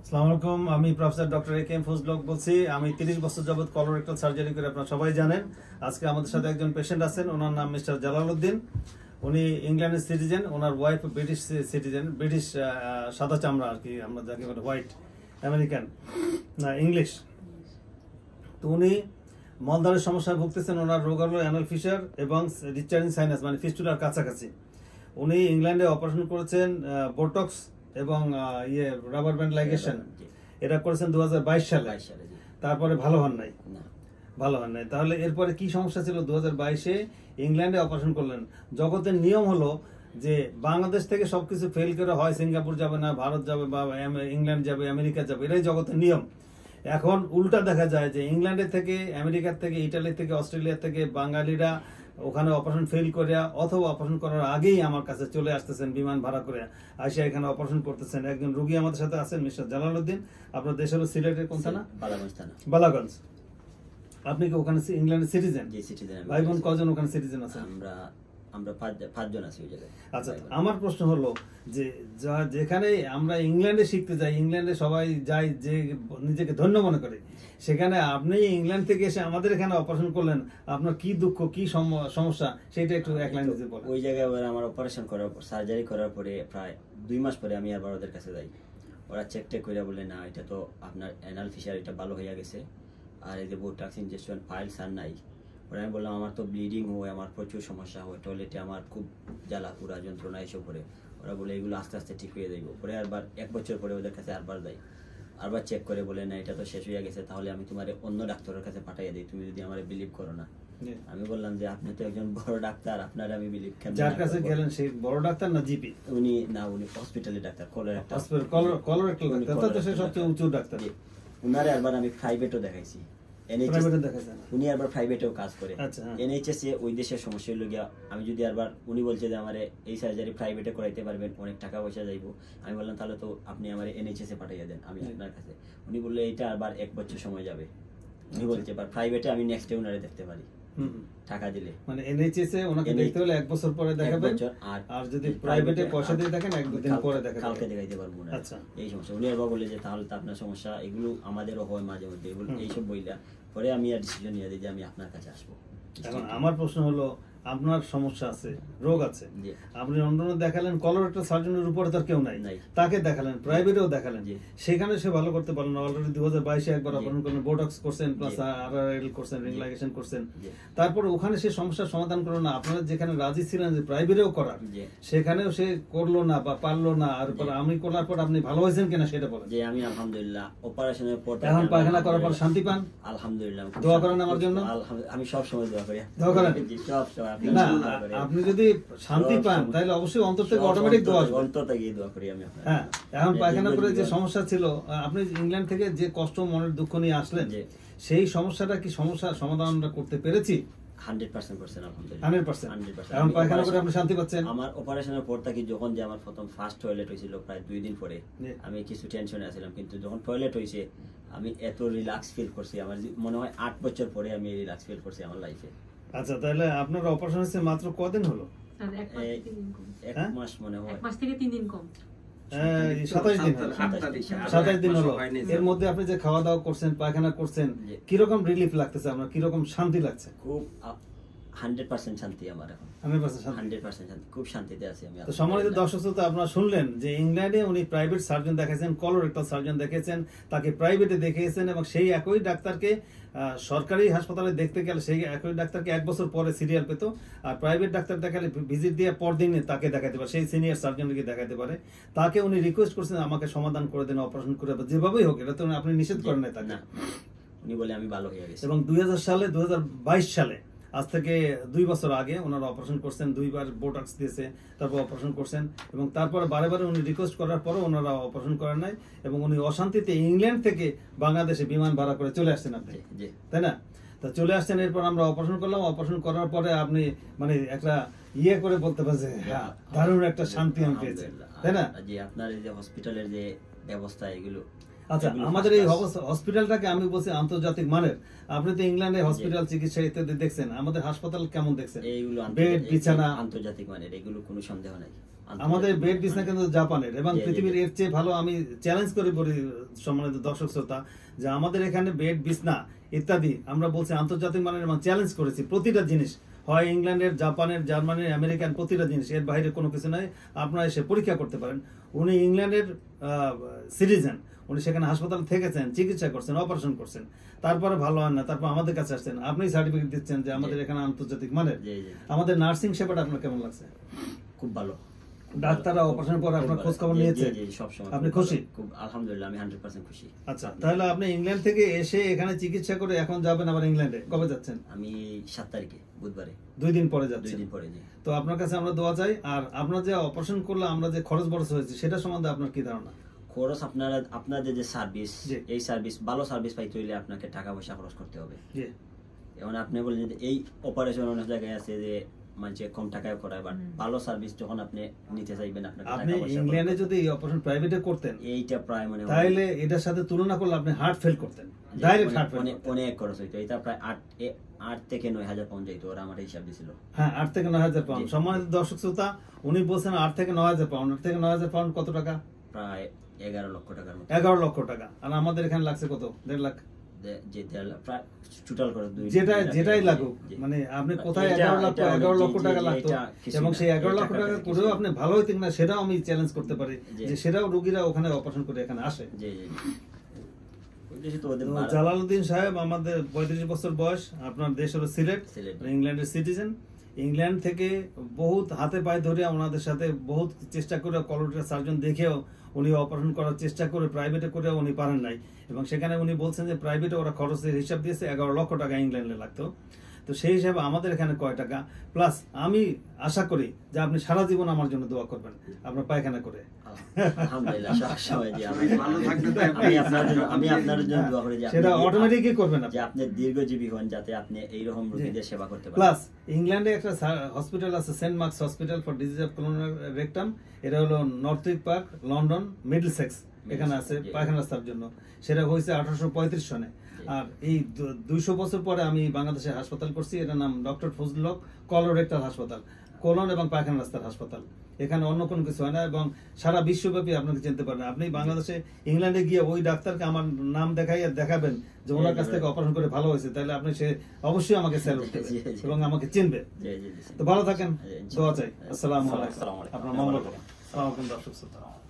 আসসালামু আলাইকুম, আমি professor doctor A K M Fazlul Haque বলছি। আমি 30 বছর যাবত কলোরেক্টাল সার্জারি করে, আপনারা সবাই জানেন। আজকে আমাদের সাথে একজন পেশেন্ট আছেন, ওনার নাম মিস্টার জালালউদ্দিন। উনি ইংল্যান্ডের সিটিজেন, ওনার ওয়াইফ ব্রিটিশ সিটিজেন, ব্রিটিশ সাদা চামড়া আর কি, আমরা যাকে বলি হোয়াইট আমেরিকান না ইংলিশ। তো উনি মলদ্বারের সমস্যায় ভুগতেছেন। ওনার রোগ হলো অ্যানাল ফিশার এবং রিচার্জিং সাইনাস, মানে ফিস্টুলার কাছাকাছি। উনি ইংল্যান্ডে অপারেশন করেছেন বোটক্স এবং রাবার ব্যান্ড লাইগেশন, এটা করেছেন 2022 সালে। তারপরে ভালো হন নাই। তাহলে এরপরে কি সমস্যা ছিল? 2022-এ ইংল্যান্ডে অপারেশন করলেন। জগতের নিয়ম হলো যে বাংলাদেশ থেকে সবকিছু ফেল করে হয় সিঙ্গাপুর যাবে না, ভারত যাবে বা ইংল্যান্ড যাবে, আমেরিকা যাবে, এটাই জগতের নিয়ম। এখন উল্টা দেখা যায় যে ইংল্যান্ডের থেকে, আমেরিকার থেকে, ইটালি থেকে, অস্ট্রেলিয়া থেকে বাঙালিরা ওখানে অপারেশন ফেল করে অথবা অপারেশন করার আগেই আমার কাছে চলে আসতেছেন বিমান ভাড়া করে, আসে এখানে অপারেশন করতেছেন। একজন রোগী আমাদের সাথে আছেন, মিস্টার জালালউদ্দিন। আপনার দেশ হলো সিলেটের কোন থানা? বালাগঞ্জ। আপনি কি ওখানে ইংল্যান্ডের সিটিজেন? ভাই বোন কজন ওখানে সিটিজেন আছেন? আমরা 5 জন আছি ওই জায়গায়। আচ্ছা, আমার প্রশ্ন হলো যে যেখানে আমরা ইংল্যান্ডে শিখতে যাই, ইংল্যান্ডে সবাই যায় যে নিজেকে ধন্য মনে করে, সেখানে আপনি ইংল্যান্ড থেকে এসে আমাদের এখানে অপারেশন করলেন, আপনার কি দুঃখ, কি সমস্যা, সেটা একটু এক লাইনে যদি বলেন। ওই জায়গায় আমার অপারেশন করার পর, সার্জারি করার পরে প্রায় 2 মাস পরে আমি আবার ওদের কাছে যাই। ওরা চেক করে বলে, না এটা তো আপনার অ্যানাল ফিশার, এটা ভালো হয়ে গেছে, আর এই যে বোটক্স ইনজেকশন ফাইলস আর নাই। আমি বললাম আমার তো ব্লিডিং হয়, আমার প্রচুর সমস্যা হয়, টয়লেটে আমার খুব জ্বালা পুরা যন্ত্রণা এসব করে। ওরা বলে এগুলো আস্তে আস্তে ঠিক হয়ে যাইব। পরে আবার 1 বছর পরে ওদের কাছে আরবার যাই, আরবার চেক করে বলে, না এটা তো শেষ হয়ে গেছে, তাহলে আমি তোমার অন্য ডাক্তারের কাছে পাঠিয়ে দিই, তুমি যদি আমার বিলিভ করো না। আমি বললাম যে আপনি তো একজন বড় ডাক্তার, আপনার আমি বিলিভ কেন? যার কাছে গেলেন সেই বড় ডাক্তার না জিপি? উনি হসপিটালে ডাক্তার, কলোরেক্টাল ডাক্তার, তো সে সবচেয়ে উঁচু ডাক্তার। উনারে আরবার আমি প্রাইভেটও দেখাইছি, উনি আবার প্রাইভেটেও কাজ করে। এনএইচএস এ ওই দেশের সমস্যা হলো গিয়া, আমি যদি আবার উনি বলছে যে আমার এই সার্জারি প্রাইভেটে করাইতে পারবেন, অনেক টাকা পয়সা যাইব। আমি বললাম তাহলে তো আপনি আমার এনএইচএস এ পাঠিয়ে দেন, আমি আপনার কাছে। উনি বললে এটা আবার 1 বছর সময় যাবে। উনি বলছে প্রাইভেটে আমি নেক্সট ডে উনারে দেখতে পারি টাকা দিলে, মানে এনএইচএস এ ওনাকে দেখতে হলে 1 বছর পরে দেখাবেন, আর যদি প্রাইভেটে পয়সা দিয়ে দেখেন 1-2 দিন পরে দেখাবেন, কালকে দেখাইতে পারবো না। আচ্ছা, এই সমস্যা। উনি আবার বলে যে তাহলে তো আপনার সমস্যা, এগুলো আমাদেরও হয় মাঝে মধ্যে, এগুলো এইসব বইলা পরে আমি আর ডিসিশন নিয়ে দিই যে আমি আপনার কাছে আসবো। এখন আমার প্রশ্ন হলো, আপনার সমস্যা আছে, রোগ আছে, আপনি লন্ডনে দেখালেন, কলোরেক্টাল সার্জনের উপরে তার কেউ নাই, তাকে দেখালেন, প্রাইভেটেও দেখালেন, সেখানে সে ভালো করতে পারলো না। অলরেডি 2022-এ একবার অপারেশন করলেন, বোটক্স করছেন, প্লাস আরআরএল করছেন, রিং লাইগেশন করছেন, তারপর ওখানে সে সমস্যার সমাধান করলো না। আপনারা যেখানে রাজি ছিলেন যে প্রাইভেটেও করার, সেখানেও সে করলো না বা পারলো না, আর আমি করার পর আপনি ভালো হয়েছেন কিনা সেটা বলেন। যে আমি আলহামদুলিল্লাহ অপারেশনের পর এখন পায়খানা করার পর শান্তি পান? আলহামদুলিল্লাহ। দোয়া করেন আমার জন্য। আমি সব সময় দোয়া করি। দোয়া করেন? সব সময়। না, আপনি যদি শান্তি পান তাহলে অবশ্যই অন্তর থেকে অটোমেটিক দোয়া আসবে। অন্তর থেকে দোয়া করি আমি আপনার। হ্যাঁ, এখন পায়খানা করে যে সমস্যা ছিল, আপনি ইংল্যান্ড থেকে যে কষ্ট, মনের দুঃখ নিয়ে আসলেন, সেই সমস্যাটা কি সমস্যার সমাধান আমরা করতে পেরেছি? 100% করছেন আলহামদুলিল্লাহ। 100%। এখন পায়খানা করে আপনি শান্তি পাচ্ছেন? আমার অপারেশনের পর থেকে যখন যে আমার প্রথম ফার্স্ট টয়লেট হয়েছিল প্রায় 2 দিন পরে, আমি কিছু টেনশনে আছিলাম, কিন্তু যখন টয়লেট হয়েছে আমি এত রিল্যাক্স ফিল করছি, আমার মনে হয় 8 বছর পরে আমি রিল্যাক্স ফিল করছি আমার লাইফে। আচ্ছা, তাহলে আপনার অপারেশন হয়েছে মাত্র কদিন হলো? 1 মাস মনে হয়। 1 মাস থেকে 3 দিন কম। 27 দিন হলো। এর মধ্যে আপনি যে খাওয়া দাওয়া করছেন, পায়খানা করছেন, কিরকম রিলিফ লাগতেছে আপনার, কিরকম শান্তি লাগছে? খুব 100% শান্তি আমার এখন। 100% শান্তি, খুব শান্তিতে আছি আমি। তো সম্মানিত দর্শক শ্রোতা, আপনারা শুনলেন যে ইংল্যান্ডে উনি প্রাইভেট সার্জন দেখাইছেন, কলোরেক্টাল সার্জন দেখিয়েছেন, তাকে প্রাইভেটে দেখিয়েছেন, এবং সেই একই ডাক্তারকে সরকারি হাসপাতালে দেখতে গেলে সেই একই ডাক্তারকে 1 বছর পরে সিরিয়াল পেত, আর প্রাইভেট ডাক্তার দেখালে ভিজিট দিয়ে পরদিনে তাকে দেখাতে পারে, সেই সিনিয়র সার্জনকে দেখাতে পারে। তাকে উনি রিকোয়েস্ট করছেন আমাকে সমাধান করে দেন, অপারেশন করে, যেভাবেই হোক, এটা তো আপনি নিষেধ করেন না তাকে। উনি বলে আমি ভালো হয়ে গেছি। এবং 2022 সালে, আজ থেকে 2 বছর আগে ওনারা অপারেশন করছেন, 2বার বোটক্স দিয়েছে, তারপর অপারেশন করছেন, এবং তারপরে বারে বারে উনি রিকোয়েস্ট করার পরও ওনারা অপারেশন করেন নাই, এবং উনি অশান্তিতে ইংল্যান্ড থেকে বাংলাদেশে বিমান ভাড়া করে চলে আসছেন আপনি, তাই না? তা চলে আসছেন, এরপর আমরা অপারেশন করলাম। অপারেশন করার পরে আপনি মানে একটা করে বলতে পারছেন, হ্যাঁ, দারুণ একটা শান্তি আমি পেয়েছি, তাই না? যে আপনার এই যে হসপিটালের যে ব্যবস্থা, এগুলো আচ্ছা, এগুলো আমাদের first এই class। হসপিটালটাকে আমি বলছি আন্তর্জাতিক মানের। আপনি তো ইংল্যান্ডে হসপিটাল চিকিৎসা ইত্যাদি দেখছেন, আমাদের হাসপাতাল কেমন দেখছেন? এইগুলো বেড বিছানা আন্তর্জাতিক মানের, এগুলো কোনো সন্দেহ নাই। আমাদের আন্তর্জাতিক বেড মানের। বিছানা কিন্তু জাপানের, এবং জি, জি, পৃথিবীর জি। এর চেয়ে ভালো। আমি চ্যালেঞ্জ করে বলি সম্মানিত দর্শক শ্রোতা, যে আমাদের এখানে বেড বিছনা ইত্যাদি আমরা বলছি আন্তর্জাতিক মানের, এবং চ্যালেঞ্জ করেছি প্রতিটা জিনিস, হয় ইংল্যান্ডের, জাপানের, জার্মানির, আমেরিকান, প্রতিটা জিনিস, এর বাইরে কোনো কিছু নাই। আপনারা এসে পরীক্ষা করতে পারেন। উনি ইংল্যান্ডের সিটিজেন, উনি সেখানে হাসপাতালে থেকেছেন, চিকিৎসা করছেন, অপারেশন করছেন, তারপরে ভালো হয় না, তারপর আমাদের কাছে আসছেন, আপনি সার্টিফিকেট দিচ্ছেন যে আমাদের এখানে আন্তর্জাতিক মানের। জি, জি। আমাদের নার্সিং সেবাটা আপনার কেমন লাগছে? খুব ভালো। ডাক্তাররা অপারেশনের পর আপনার খোঁজ খবর নিয়েছে? জি, জি, সবসময়। আপনি খুব খুশি? ভালো। খুব আলহামদুলিল্লাহ, আমি 100% খুশি। আচ্ছা, তাহলে আপনি ইংল্যান্ড থেকে এসে এখানে চিকিৎসা করে এখন যাবেন আবার ইংল্যান্ডে, কবে যাচ্ছেন? আমি 7 তারিখে, বুধবারে, 2 দিন পরে 2 যাচ্ছেন। দিন পরে। জি। তো আপনার কাছে আমরা দোয়া চাই। আর আপনার যে অপারেশন করলে আমরা যে খরচ বরচ হয়েছে সেটা সম্বন্ধে আপনার কি ধারণা? খরচ আপনাদের যে সার্ভিস, জি। এই সার্ভিস, ভালো সার্ভিস পাইতে হইলে আপনাকে টাকা পয়সা খরচ করতে হবে। জি, এখন আপনি বলেন যে এই অপারেশন অনেক জায়গায় আছে যে মানুষে কম টাকায় করায়, বাট ভালো সার্ভিস যখন আপনি নিতে চাইবেন আপনাকে আপনি টাকা পয়সা ইংল্যান্ডে যদি এই অপারেশন প্রাইভেটে করতেন, এইটা প্রায় মনে হয় তাহলে এটার সাথে তুলনা করলে আপনি হার্ট ফেল করতেন, ডাইরেক্ট হার্ট ফেল। অনেক খরচ হইতো। এটা প্রায় 8 থেকে 9,000 পাউন্ড যাইতো, ওরা আমার হিসাব দিছিল। হ্যাঁ, 8 থেকে 9,000 পাউন্ড। জি। সম্মানিত দর্শক শ্রোতা, উনি বলছেন 8 থেকে 9,000 পাউন্ড। 8 থেকে 9,000 পাউন্ড কত টাকা? প্রায় 11 লক্ষ টাকার মতো। 11 লক্ষ টাকা। আর আমাদের এখানে লাগছে কত? 1.5 লাখ। যে প্রায় টোটাল করে যেটাই লাগুক, মানে আপনি কোথায় 11 লক্ষ টাকা লাগতো, এবং সেই 11 লক্ষ টাকা করেও আপনি ভালো হইতেন না, সেটাও আমি চ্যালেঞ্জ করতে পারি যে সেটাও রোগীরা ওখানে অপারেশন করে এখানে আসে। জি, জি। ওই তো ওদের তো ভাড়া- জালালউদ্দিন সাহেব আমাদের 35 বছর বয়স, আপনার দেশ হলো সিলেট, সিলেট। ইংল্যান্ডের সিটিজেন। ইংল্যান্ড থেকে বহুত হাতে পায়ে ধরে ওনাদের সাথে বহুত চেষ্টা করে কলোরেক্টাল সার্জন দেখেও উনি অপারেশন করার চেষ্টা করে প্রাইভেটে করে উনি পারেন নাই, এবং সেখানে উনি বলছেন যে প্রাইভেটে ওরা খরচের হিসাব দিয়েছে 11 লক্ষ টাকা ইংল্যান্ডে লাগতো। তো সেই হিসাবে আমাদের এখানে কয় টাকা প্লাস, আমি আশা করি যে আপনি সারা জীবন আমার জন্য দোয়া করবেন, আপনার পায়খানা করে। আলহামদুলিল্লাহ, সবসময় যে ভালো থাকবেন তো আমি আপনার জন্য দোয়া করি যে সেটা আপনি- অটোমেটিকই করবেন যে আপনি দীর্ঘজীবী হন, যাতে আপনি এইরকম রোগীদের সেবা করতে পারেন। প্লাস ইংল্যান্ডে একটা হসপিটাল আছে, Saint Mark's Hospital for disease of colon and rectum. এটা হলো নর্থউইক পার্ক, লন্ডন, মিডলসেক্স, এখানে আছে জি। পায়খানা রাস্তার জন্য। সেটা হয়েছে 1835 সনে। আর এই 200 বছর পরে আমি বাংলাদেশে হাসপাতাল করছি, এটার নাম ডক্টর ফজলুল হক কলোরেক্টাল হাসপাতাল, কোলন এবং পায়খানা রাস্তার হাসপাতাল। এখানে অন্য কোনো কিছু হয় না, এবং সারা বিশ্বব্যাপী আপনাকে চিনতে পারেন। আপনি বাংলাদেশে ইংল্যান্ডে গিয়ে ওই ডাক্তারকে আমার নাম দেখাইয়া দেখাবেন যে ওনার কাছ থেকে অপারেশন করে ভালো হয়েছে, তাহলে আপনি সে অবশ্যই আমাকে স্যালুট দেবে জি, জি। এবং আমাকে চিনবে। জি, জি, জি। তো ভালো থাকেন, জি, দোয়া চাই। আসসালামু আসসালামু আলাইকুম। আলাইকুম। আপনার মঙ্গল হোক। আসসালামু আলাইকুম দর্শক শ্রোতা।